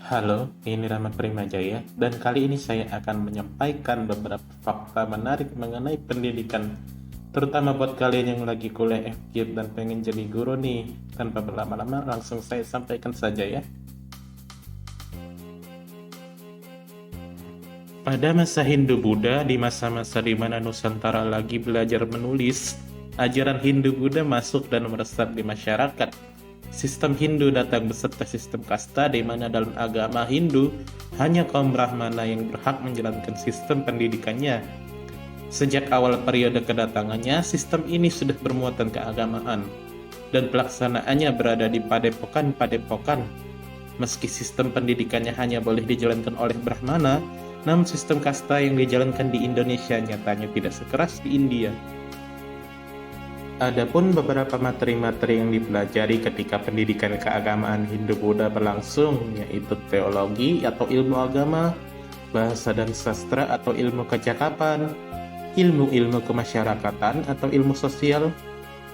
Halo, ini Rama Primajaya dan kali ini saya akan menyampaikan beberapa fakta menarik mengenai pendidikan, terutama buat kalian yang lagi kuliah FKIP dan pengen jadi guru nih. Tanpa berlama-lama, langsung saya sampaikan saja ya. Pada masa Hindu-Buddha, di masa-masa di mana Nusantara lagi belajar menulis, ajaran Hindu-Buddha masuk dan meresap di masyarakat. Sistem Hindu datang beserta sistem kasta, di mana dalam agama Hindu hanya kaum Brahmana yang berhak menjalankan sistem pendidikannya. Sejak awal periode kedatangannya, sistem ini sudah bermuatan keagamaan, dan pelaksanaannya berada di padepokan-padepokan. Meski sistem pendidikannya hanya boleh dijalankan oleh Brahmana, namun sistem kasta yang dijalankan di Indonesia nyatanya tidak sekeras di India. Adapun beberapa materi-materi yang dipelajari ketika pendidikan keagamaan Hindu-Buddha berlangsung, yaitu teologi atau ilmu agama, bahasa dan sastra atau ilmu kecakapan, ilmu-ilmu kemasyarakatan atau ilmu sosial,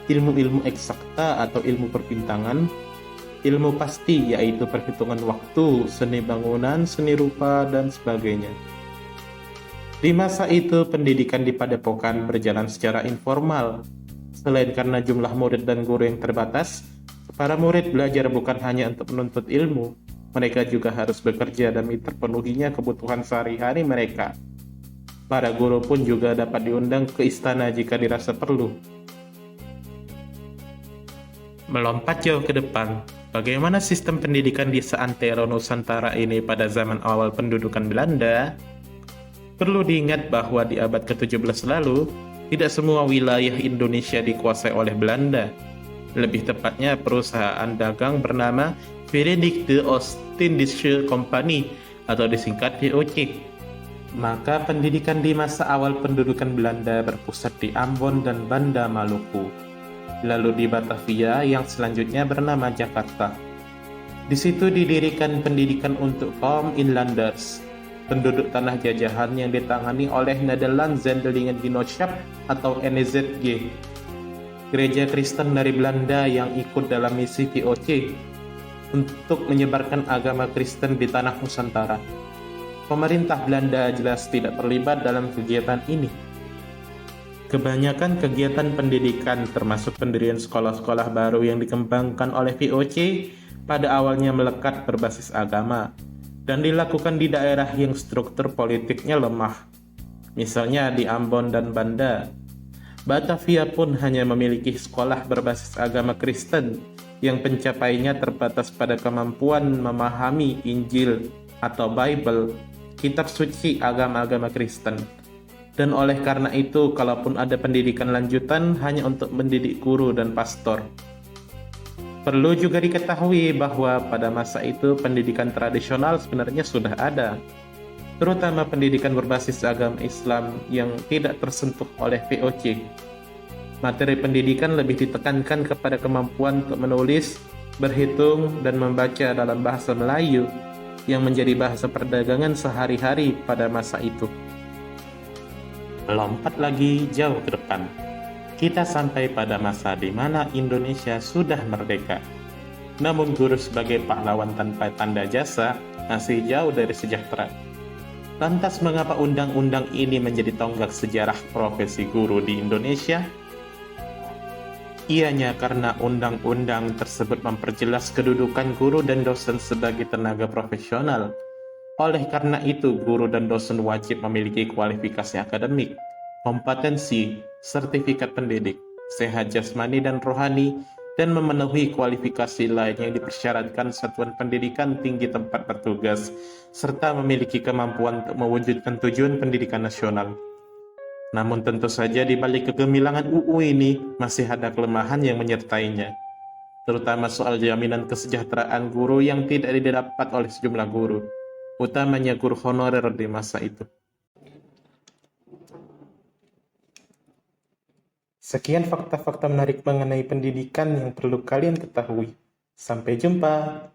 ilmu-ilmu eksakta atau ilmu perbintangan, ilmu pasti yaitu perhitungan waktu, seni bangunan, seni rupa, dan sebagainya. Di masa itu, pendidikan di padepokan berjalan secara informal. Selain karena jumlah murid dan guru yang terbatas, para murid belajar bukan hanya untuk menuntut ilmu, mereka juga harus bekerja demi terpenuhinya kebutuhan sehari-hari mereka. Para guru pun juga dapat diundang ke istana jika dirasa perlu. Melompat jauh ke depan, bagaimana sistem pendidikan di seantero Nusantara ini pada zaman awal pendudukan Belanda? Perlu diingat bahwa di abad ke-17 lalu, tidak semua wilayah Indonesia dikuasai oleh Belanda. Lebih tepatnya, perusahaan dagang bernama Verenigde Oost-Indische Compagnie atau disingkat VOC. Maka pendidikan di masa awal pendudukan Belanda berpusat di Ambon dan Banda Maluku, lalu di Batavia yang selanjutnya bernama Jakarta. Di situ didirikan pendidikan untuk kaum inlanders, penduduk tanah jajahan yang ditangani oleh Nederlands Zendelingen Genootschap atau NZG, gereja Kristen dari Belanda yang ikut dalam misi VOC untuk menyebarkan agama Kristen di tanah Nusantara. Pemerintah Belanda jelas tidak terlibat dalam kegiatan ini. Kebanyakan kegiatan pendidikan termasuk pendirian sekolah-sekolah baru yang dikembangkan oleh VOC pada awalnya melekat berbasis agama dan dilakukan di daerah yang struktur politiknya lemah. Misalnya di Ambon dan Banda. Batavia pun hanya memiliki sekolah berbasis agama Kristen yang pencapaiannya terbatas pada kemampuan memahami Injil atau Bible, kitab suci agama-agama Kristen. Dan oleh karena itu, kalaupun ada pendidikan lanjutan hanya untuk mendidik guru dan pastor. Perlu juga diketahui bahwa pada masa itu pendidikan tradisional sebenarnya sudah ada, terutama pendidikan berbasis agama Islam yang tidak tersentuh oleh VOC. Materi pendidikan lebih ditekankan kepada kemampuan untuk menulis, berhitung, dan membaca dalam bahasa Melayu yang menjadi bahasa perdagangan sehari-hari pada masa itu. Lompat lagi jauh ke depan, kita sampai pada masa di mana Indonesia sudah merdeka. Namun guru sebagai pahlawan tanpa tanda jasa masih jauh dari sejahtera. Lantas mengapa undang-undang ini menjadi tonggak sejarah profesi guru di Indonesia? Ianya karena undang-undang tersebut memperjelas kedudukan guru dan dosen sebagai tenaga profesional. Oleh karena itu, guru dan dosen wajib memiliki kualifikasi akademik, kompetensi, sertifikat pendidik, sehat jasmani dan rohani, dan memenuhi kualifikasi lain yang dipersyaratkan satuan pendidikan tinggi tempat bertugas, serta memiliki kemampuan untuk mewujudkan tujuan pendidikan nasional. Namun tentu saja di balik kegemilangan UU ini masih ada kelemahan yang menyertainya, terutama soal jaminan kesejahteraan guru yang tidak didapat oleh sejumlah guru, utamanya guru honorer di masa itu. Sekian fakta-fakta menarik mengenai pendidikan yang perlu kalian ketahui. Sampai jumpa.